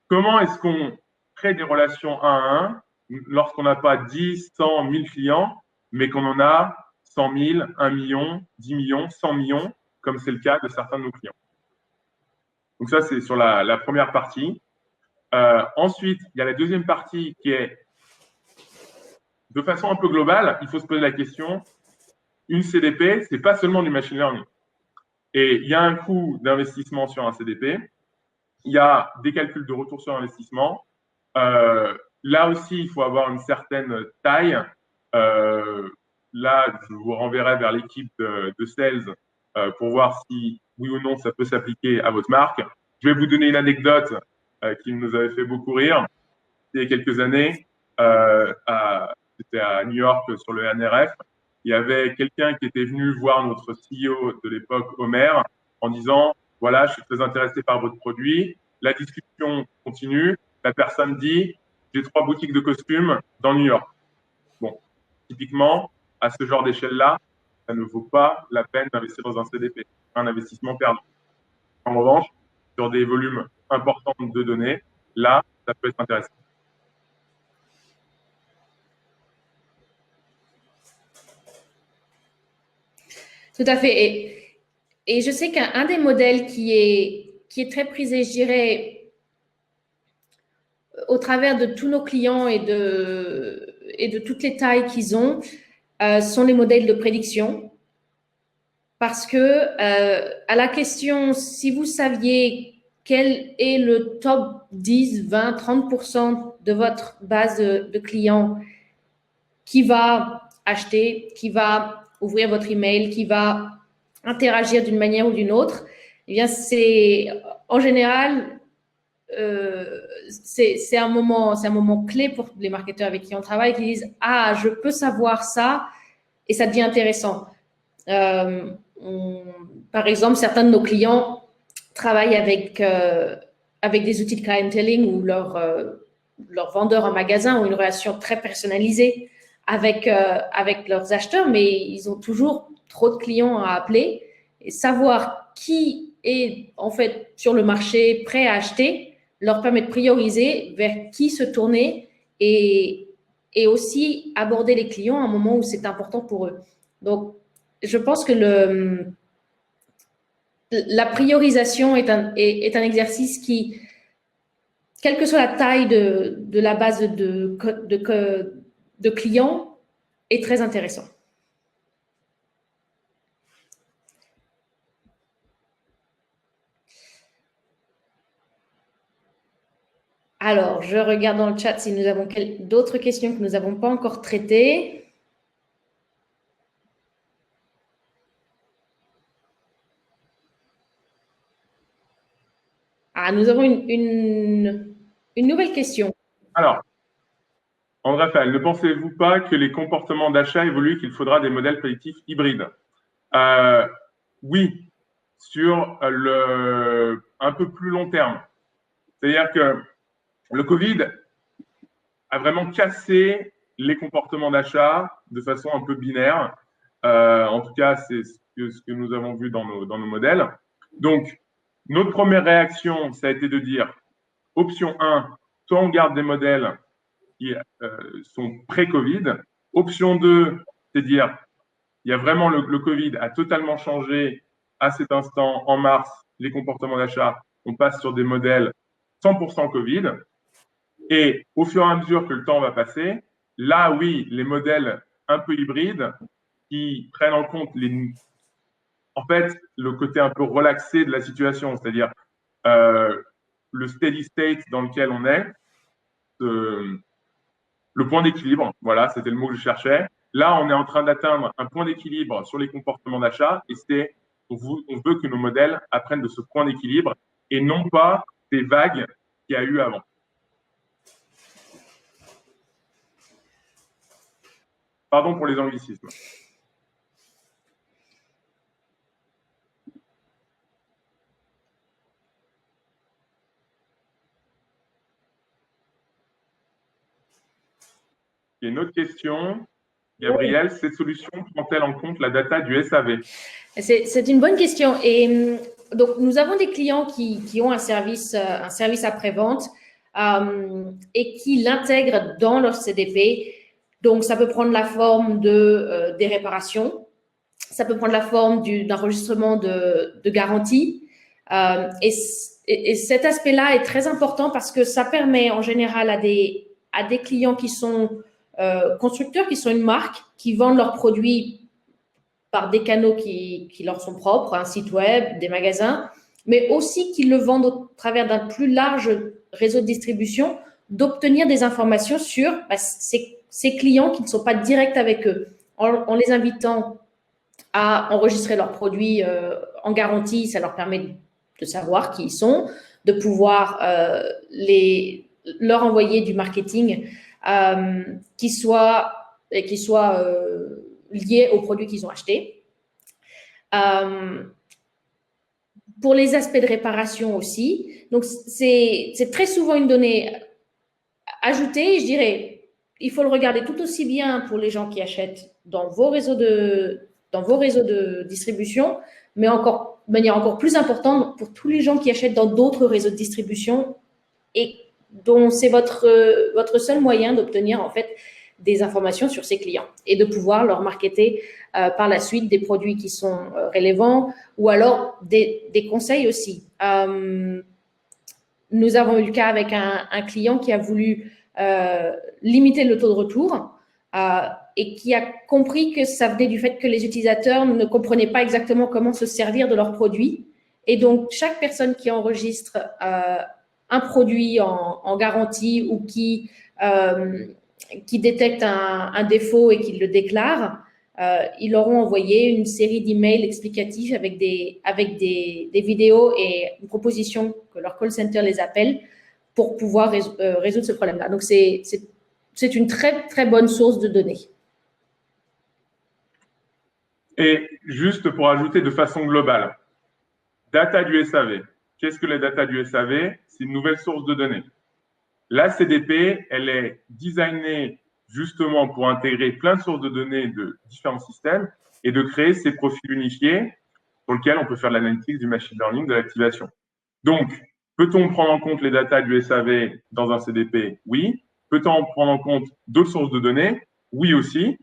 comment est-ce qu'on crée des relations 1 à 1 lorsqu'on n'a pas 10, 100, 1000 clients, mais qu'on en a 100 000, 1 million, 10 millions, 100 millions, comme c'est le cas de certains de nos clients. Donc ça, c'est sur la première partie. Ensuite, il y a la deuxième partie qui est, de façon un peu globale, il faut se poser la question, une CDP, ce n'est pas seulement du machine learning. Et il y a un coût d'investissement sur un CDP, il y a des calculs de retour sur investissement. Là aussi, il faut avoir une certaine taille. Là, je vous renverrai vers l'équipe de sales pour voir si, oui ou non, ça peut s'appliquer à votre marque. Je vais vous donner une anecdote qui nous avait fait beaucoup rire. Il y a quelques années, c'était à New York sur le NRF, il y avait quelqu'un qui était venu voir notre CEO de l'époque, Homer, en disant, voilà, je suis très intéressé par votre produit. La discussion continue. La personne dit, j'ai 3 boutiques de costumes dans New York. Bon, typiquement, à ce genre d'échelle-là, ça ne vaut pas la peine d'investir dans un CDP, un investissement perdu. En revanche, sur des volumes importants de données, là, ça peut être intéressant. Tout à fait. Et je sais qu'un des modèles qui est très prisé, je dirais, au travers de tous nos clients et de toutes les tailles qu'ils ont, sont les modèles de prédiction. Parce que à la question, si vous saviez quel est le top 10, 20, 30% de votre base de clients qui va acheter, qui va ouvrir votre email, qui va interagir d'une manière ou d'une autre, eh bien, c'est en général, c'est un moment clé pour les marketeurs avec qui on travaille qui disent ah, je peux savoir ça et ça devient intéressant. Par exemple, certains de nos clients travaillent avec des outils de clienteling où leurs vendeurs en magasin ont une relation très personnalisée avec leurs acheteurs, mais ils ont toujours trop de clients à appeler. Et savoir qui est en fait sur le marché prêt à acheter leur permet de prioriser vers qui se tourner et aussi aborder les clients à un moment où c'est important pour eux. Donc, je pense que la priorisation est un exercice qui, quelle que soit la taille de la base de clients, est très intéressant. Alors, je regarde dans le chat si nous avons d'autres questions que nous n'avons pas encore traitées. Ah, nous avons une nouvelle question. Alors, André-Raphaël, ne pensez-vous pas que les comportements d'achat évoluent, qu'il faudra des modèles prédictifs hybrides? Oui, sur un peu plus long terme. C'est-à-dire que le Covid a vraiment cassé les comportements d'achat de façon un peu binaire. En tout cas, c'est ce que nous avons vu dans nos modèles. Donc, notre première réaction, ça a été de dire, option 1, soit on garde des modèles qui sont pré-Covid. Option 2, c'est dire, il y a vraiment le Covid a totalement changé à cet instant, en mars, les comportements d'achat. On passe sur des modèles 100% Covid. Et au fur et à mesure que le temps va passer, là, oui, les modèles un peu hybrides qui prennent en compte en fait, le côté un peu relaxé de la situation, c'est-à-dire le steady state dans lequel on est, le point d'équilibre, voilà, c'était le mot que je cherchais. Là, on est en train d'atteindre un point d'équilibre sur les comportements d'achat et on veut que nos modèles apprennent de ce point d'équilibre et non pas des vagues qu'il y a eu avant. Pardon pour les anglicismes. Il y a une autre question. Gabriel, cette solution prend-elle en compte la data du SAV? C'est une bonne question. Et donc, nous avons des clients qui ont un service après-vente et qui l'intègrent dans leur CDP. Donc, ça peut prendre la forme des réparations, ça peut prendre la forme d'un enregistrement de garantie. Et cet aspect-là est très important parce que ça permet en général à des clients qui sont constructeurs, qui sont une marque, qui vendent leurs produits par des canaux qui leur sont propres, un site web, des magasins, mais aussi qui le vendent au travers d'un plus large réseau de distribution, d'obtenir des informations sur ces clients qui ne sont pas directs avec eux, en les invitant à enregistrer leurs produits en garantie. Ça leur permet de savoir qui ils sont, de pouvoir leur envoyer du marketing qui soit lié aux produits qu'ils ont achetés. Pour les aspects de réparation aussi. Donc, c'est très souvent une donnée ajoutée. Je dirais, il faut le regarder tout aussi bien pour les gens qui achètent dans vos réseaux de distribution, mais de manière encore plus importante pour tous les gens qui achètent dans d'autres réseaux de distribution et dont c'est votre seul moyen d'obtenir en fait des informations sur ses clients et de pouvoir leur marketer par la suite des produits qui sont relevants ou alors des conseils aussi. Nous avons eu le cas avec un client qui a voulu limiter le taux de retour et qui a compris que ça venait du fait que les utilisateurs ne comprenaient pas exactement comment se servir de leurs produits. Et donc, chaque personne qui enregistre un produit en garantie ou qui détecte un défaut et qui le déclare, ils leur ont envoyé une série d'emails explicatifs avec des vidéos et une proposition que leur call center les appelle pour pouvoir résoudre ce problème-là. Donc, c'est une très, très bonne source de données. Et juste pour ajouter de façon globale, data du SAV. Qu'est-ce que les data du SAV? C'est une nouvelle source de données. La CDP, elle est designée justement pour intégrer plein de sources de données de différents systèmes et de créer ces profils unifiés sur lesquels on peut faire de l'analytique, du machine learning, de l'activation. Donc, peut-on prendre en compte les data du SAV dans un CDP? Oui. Peut-on prendre en compte d'autres sources de données? Oui aussi.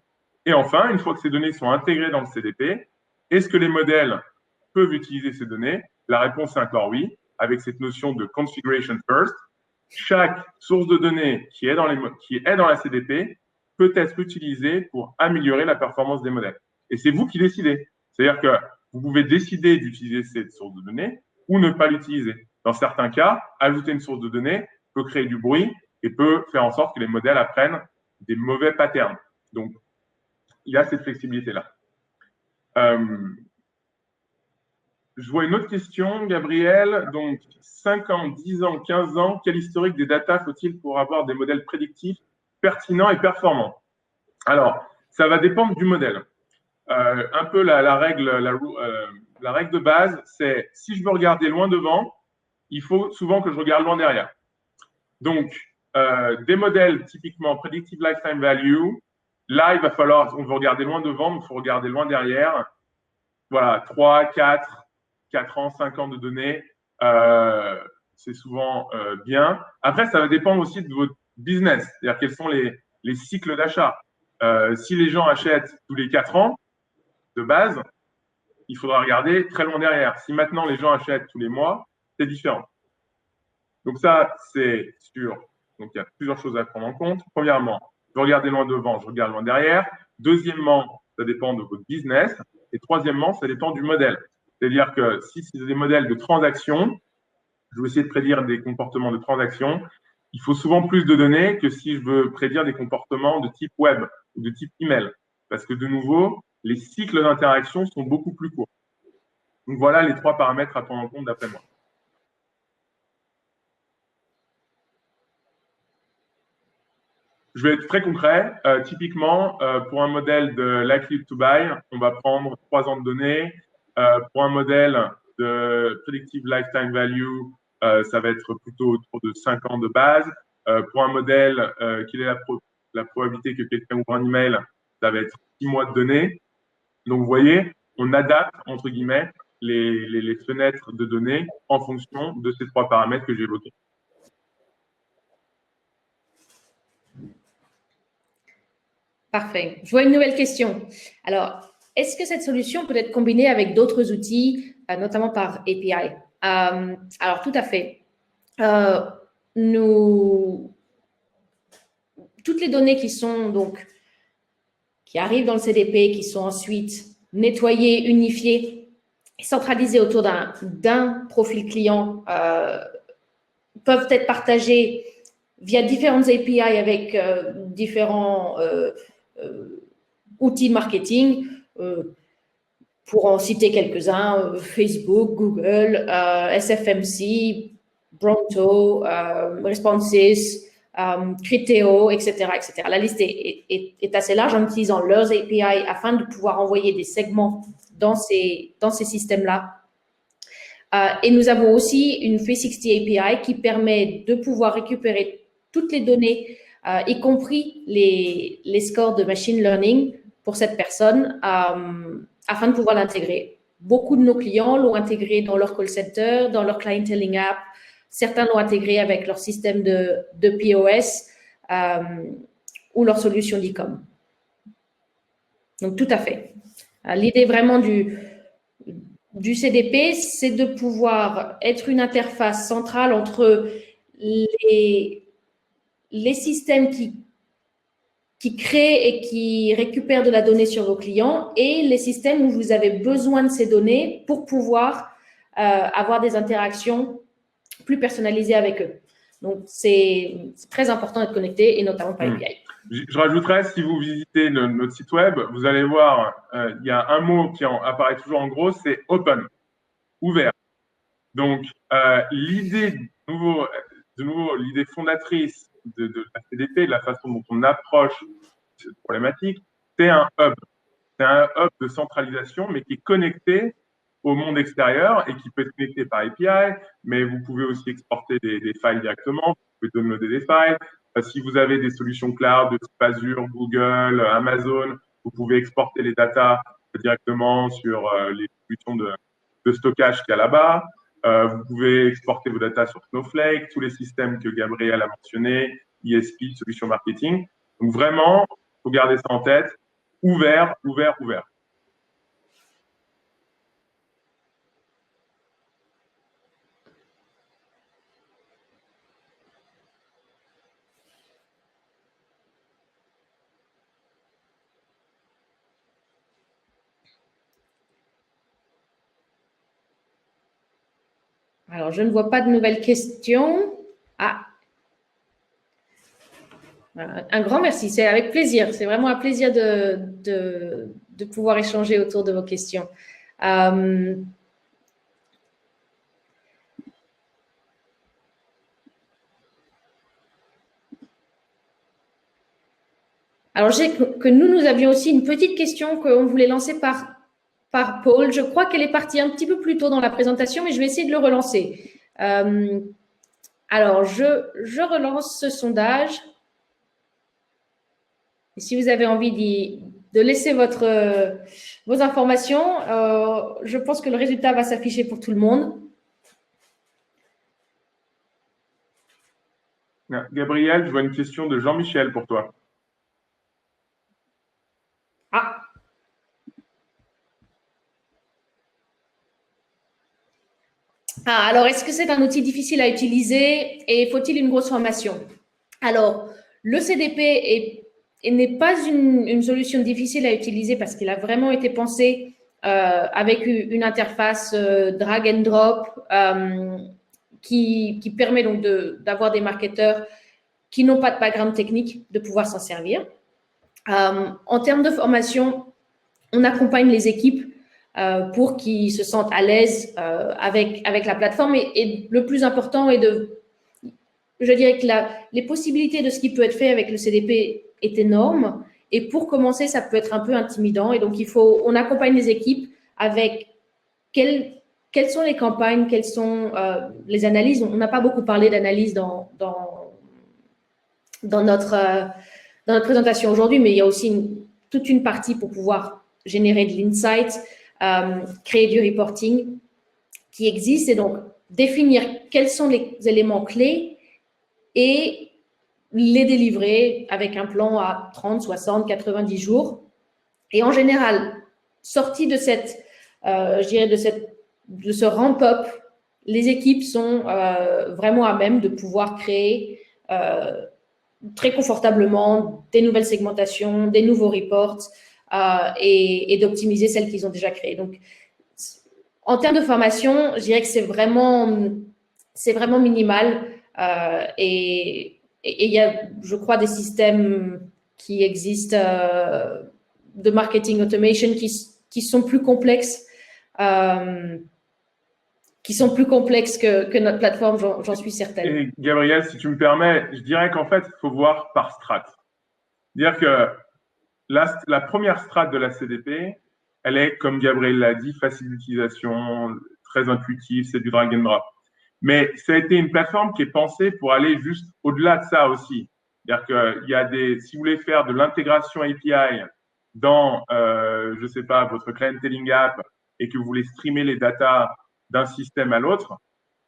Et enfin, une fois que ces données sont intégrées dans le CDP, est-ce que les modèles peuvent utiliser ces données? La réponse est encore oui, avec cette notion de configuration first. Chaque source de données qui est dans la CDP peut être utilisée pour améliorer la performance des modèles. Et c'est vous qui décidez. C'est-à-dire que vous pouvez décider d'utiliser cette source de données ou ne pas l'utiliser. Dans certains cas, ajouter une source de données peut créer du bruit et peut faire en sorte que les modèles apprennent des mauvais patterns. Donc, il y a cette flexibilité-là. je vois une autre question, Gabriel. Donc, 5 ans, 10 ans, 15 ans, quel historique des data faut-il pour avoir des modèles prédictifs pertinents et performants? Alors, ça va dépendre du modèle. Un peu la règle de base, c'est si je veux regarder loin devant, il faut souvent que je regarde loin derrière. Donc, des modèles typiquement Predictive Lifetime Value, là, il va falloir, on veut regarder loin devant, mais il faut regarder loin derrière. Voilà, 3, 4 ans, 5 ans de données, c'est souvent bien. Après, ça va dépendre aussi de votre business, c'est-à-dire quels sont les cycles d'achat. Si les gens achètent tous les 4 ans, de base, il faudra regarder très loin derrière. Si maintenant les gens achètent tous les mois, c'est différent. Donc ça, c'est sûr. Donc il y a plusieurs choses à prendre en compte. Premièrement, je regarde loin devant, je regarde loin derrière. Deuxièmement, ça dépend de votre business. Et troisièmement, ça dépend du modèle. C'est-à-dire que si c'est des modèles de transaction, je vais essayer de prédire des comportements de transaction. Il faut souvent plus de données que si je veux prédire des comportements de type web ou de type email. Parce que de nouveau, les cycles d'interaction sont beaucoup plus courts. Donc voilà les 3 paramètres à prendre en compte d'après moi. Je vais être très concret. Typiquement, pour un modèle de likely to buy, on va prendre 3 ans de données. Pour un modèle de predictive lifetime value, ça va être plutôt autour de 5 ans de base. Pour un modèle quelle est la probabilité que quelqu'un ouvre un email, ça va être 6 mois de données. Donc, vous voyez, on adapte, entre guillemets, les fenêtres de données en fonction de ces 3 paramètres que j'ai évoqués. Parfait. Je vois une nouvelle question. Alors, est-ce que cette solution peut être combinée avec d'autres outils, notamment par API? Alors, tout à fait. Toutes les données qui arrivent dans le CDP, qui sont ensuite nettoyées, unifiées, centralisées autour d'un profil client, peuvent être partagées via différentes API avec différents outils de marketing. Pour en citer quelques-uns, Facebook, Google, SFMC, Bronto, Responses, Criteo, etc., etc. La liste est assez large en utilisant leurs API afin de pouvoir envoyer des segments dans ces systèmes-là. Et nous avons aussi une 360 API qui permet de pouvoir récupérer toutes les données, y compris les scores de machine learning pour cette personne, afin de pouvoir l'intégrer. Beaucoup de nos clients l'ont intégré dans leur call center, dans leur clienteling app. Certains l'ont intégré avec leur système de POS ou leur solution d'e-com. Donc, tout à fait. L'idée vraiment du CDP, c'est de pouvoir être une interface centrale entre les systèmes qui créent et qui récupèrent de la donnée sur vos clients et les systèmes où vous avez besoin de ces données pour pouvoir avoir des interactions plus personnalisées avec eux. Donc, c'est très important d'être connecté et notamment par API. Je rajouterais, si vous visitez notre site web, vous allez voir, il y a un mot qui apparaît toujours en gros, c'est open, ouvert. Donc, l'idée, de nouveau, l'idée fondatrice de la CDP, de la façon dont on approche cette problématique, c'est un hub. C'est un hub de centralisation, mais qui est connecté au monde extérieur et qui peut être connecté par API, mais vous pouvez aussi exporter des files directement, vous pouvez downloader des files. Si vous avez des solutions cloud de type Azure, Google, Amazon, vous pouvez exporter les datas directement sur les solutions de stockage qu'il y a là-bas. Vous pouvez exporter vos datas sur Snowflake, tous les systèmes que Gabriel a mentionnés, ESP, solutions marketing. Donc vraiment, il faut garder ça en tête, ouvert, ouvert, ouvert. Alors, je ne vois pas de nouvelles questions. Ah, un grand merci, c'est avec plaisir. C'est vraiment un plaisir de pouvoir échanger autour de vos questions. Alors, je sais que nous avions aussi une petite question qu'on voulait lancer par Paul. Je crois qu'elle est partie un petit peu plus tôt dans la présentation, mais je vais essayer de le relancer. Alors, je relance ce sondage. Et si vous avez envie de laisser vos informations, je pense que le résultat va s'afficher pour tout le monde. Gabriel, je vois une question de Jean-Michel pour toi. Ah. Alors, est-ce que c'est un outil difficile à utiliser et faut-il une grosse formation? Alors, le CDP n'est pas une solution difficile à utiliser parce qu'il a vraiment été pensé avec une interface drag and drop qui permet donc d'avoir des marketeurs qui n'ont pas de background technique de pouvoir s'en servir. En termes de formation, on accompagne les équipes pour qu'ils se sentent à l'aise avec la plateforme. Et le plus important est je dirais que les possibilités de ce qui peut être fait avec le CDP est énorme. Et pour commencer, ça peut être un peu intimidant. Et donc, on accompagne les équipes avec quelles sont les campagnes, quelles sont les analyses. On n'a pas beaucoup parlé d'analyse dans notre présentation aujourd'hui, mais il y a aussi toute une partie pour pouvoir générer de l'insight, créer du reporting qui existe et donc définir quels sont les éléments clés et les délivrer avec un plan à 30, 60, 90 jours. Et en général, sorti de de ce ramp-up, les équipes sont vraiment à même de pouvoir créer très confortablement des nouvelles segmentations, des nouveaux reports et d'optimiser celles qu'ils ont déjà créées. Donc, en termes de formation, je dirais que c'est vraiment minimal et il y a, je crois, des systèmes qui existent de marketing automation qui sont plus complexes. Que notre plateforme, j'en suis certaine. Et Gabriel, si tu me permets, je dirais qu'en fait, il faut voir par strat. Dire que la première strate de la CDP, elle est, comme Gabriel l'a dit, facile d'utilisation, très intuitive, c'est du drag and drop. Mais ça a été une plateforme qui est pensée pour aller juste au-delà de ça aussi. C'est-à-dire qu'il y a si vous voulez faire de l'intégration API dans, je sais pas, votre clienteling app et que vous voulez streamer les datas d'un système à l'autre,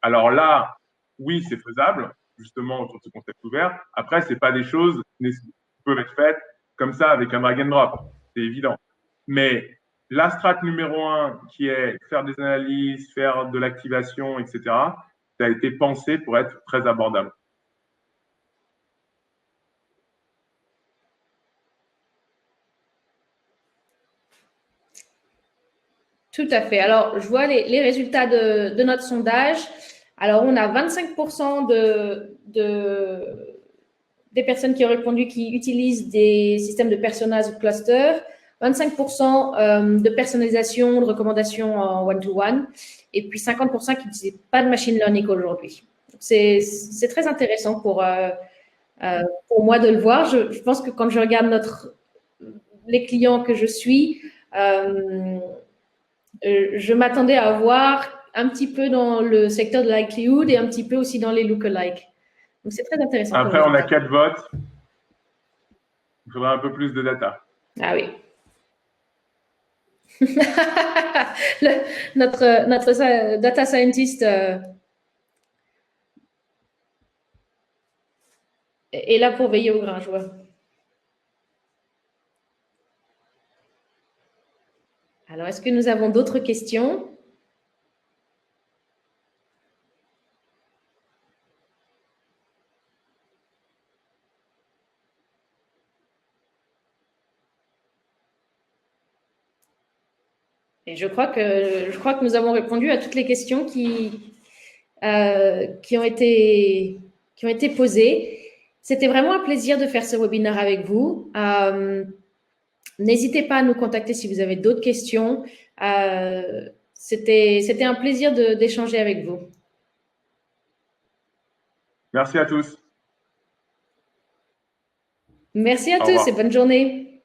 alors là, oui, c'est faisable, justement, autour de ce concept ouvert. Après, c'est pas des choses qui peuvent être faites comme ça avec un drag and drop. C'est évident. Mais la strat numéro 1, qui est faire des analyses, faire de l'activation, etc., ça a été pensé pour être très abordable. Tout à fait. Alors, je vois les résultats de notre sondage. Alors, on a 25% des personnes qui ont répondu qui utilisent des systèmes de personas ou clusters, 25% de personnalisation, de recommandations en one-to-one, et puis 50% qui n'utilisent pas de machine learning aujourd'hui. C'est très intéressant pour moi de le voir. Je pense que quand je regarde les clients que je suis, je m'attendais à voir un petit peu dans le secteur de likelihood et un petit peu aussi dans les lookalikes. Donc, c'est très intéressant. Après, on a 4 votes. Il faudra un peu plus de data. Ah oui. notre data scientist est là pour veiller au grain, je vois. Alors, est-ce que nous avons d'autres questions? Et je crois que nous avons répondu à toutes les questions qui ont été posées. C'était vraiment un plaisir de faire ce webinaire avec vous. N'hésitez pas à nous contacter si vous avez d'autres questions. C'était un plaisir d'échanger avec vous. Merci à tous. Merci à tous et bonne journée.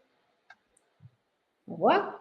Au revoir.